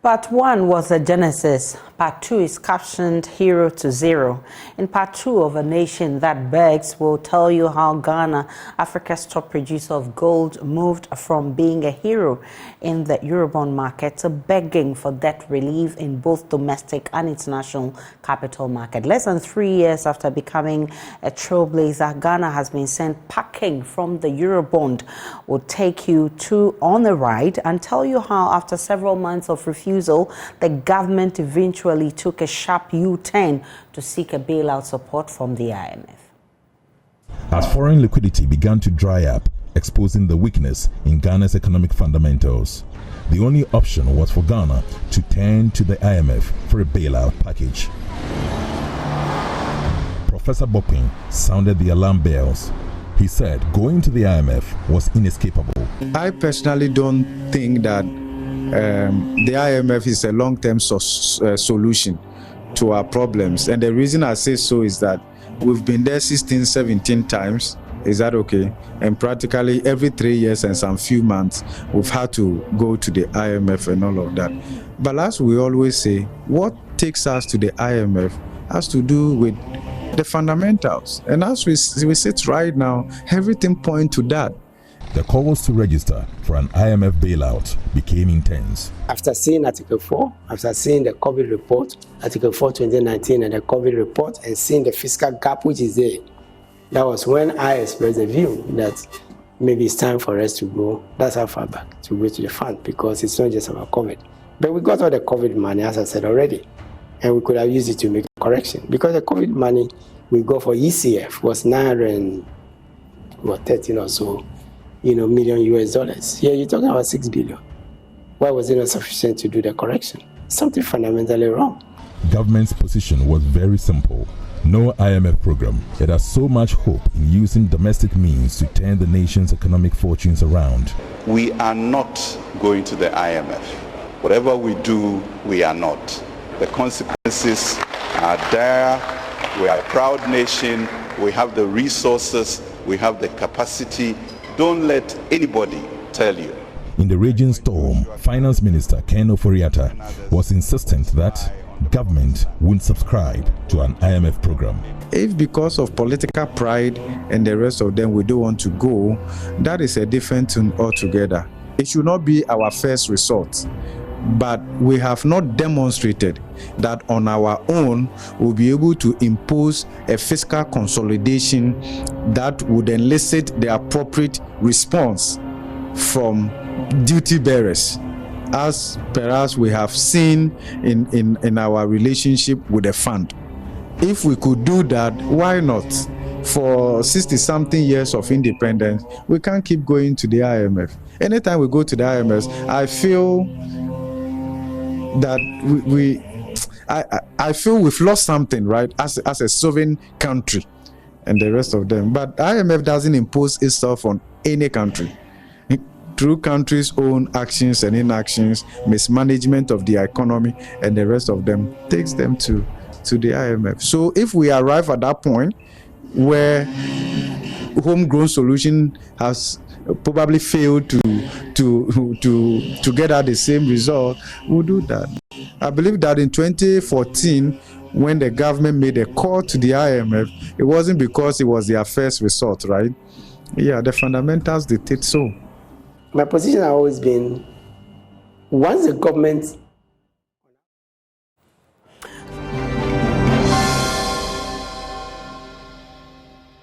Part 1 was a genesis. Part 2 is captioned Hero to Zero. In Part 2 of A Nation That Begs, we'll tell you how Ghana, Africa's top producer of gold, moved from being a hero in the Eurobond market to begging for debt relief in both domestic and international capital market. Less than 3 years after becoming a trailblazer, Ghana has been sent packing from the Eurobond. We'll take you on a ride and tell you how, after several months of refusal, the government eventually took a sharp U-turn to seek a bailout support from the IMF. As foreign liquidity began to dry up, exposing the weakness in Ghana's economic fundamentals, the only option was for Ghana to turn to the IMF for a bailout package. Professor Bopin sounded the alarm bells. He said going to the IMF was inescapable. I personally don't think that the IMF is a long-term solution to our problems. And the reason I say so is that we've been there 16, 17 times. Is that okay? And practically every 3 years and some few months, we've had to go to the IMF and all of that. But as we always say, what takes us to the IMF has to do with the fundamentals. And as we sit right now, everything points to that. The calls to register for an IMF bailout became intense. After seeing Article 4, after seeing the COVID report, Article 4 2019 and the COVID report, and seeing the fiscal gap which is there, that was when I expressed the view that maybe it's time for us to go, that's how far back, to go to the fund, because it's not just about COVID. But we got all the COVID money, as I said already, and we could have used it to make a correction. Because the COVID money we got for ECF was 913 or so, million US dollars. Here you're talking about 6 billion. Why was it not sufficient to do the correction? Something fundamentally wrong. Government's position was very simple. No IMF program. It has so much hope in using domestic means to turn the nation's economic fortunes around. We are not going to the IMF. Whatever we do, we are not. The consequences are there. We are a proud nation. We have the resources. We have the capacity. Don't let anybody tell you. In the raging storm, Finance Minister Ken Ofori-Atta was insistent that government wouldn't subscribe to an IMF program. If because of political pride and the rest of them we don't want to go, that is a different thing altogether. It should not be our first resort. But we have not demonstrated that on our own we'll be able to impose a fiscal consolidation that would elicit the appropriate response from duty bearers, as perhaps we have seen in our relationship with the fund. If we could do that, why not? For 60-something years of independence, we can't keep going to the IMF. Anytime we go to the IMF, I feel that I feel we've lost something, right, as a sovereign country and the rest of them. But IMF doesn't impose itself on any country. Through countries' own actions and inactions, mismanagement of the economy and the rest of them takes them to the IMF. So if we arrive at that point where homegrown solution has probably failed to get at the same result, we'll do that. I believe that in 2014, when the government made a call to the IMF, it wasn't because it was their first resort, right? Yeah, the fundamentals dictate so. My position has always been, once the government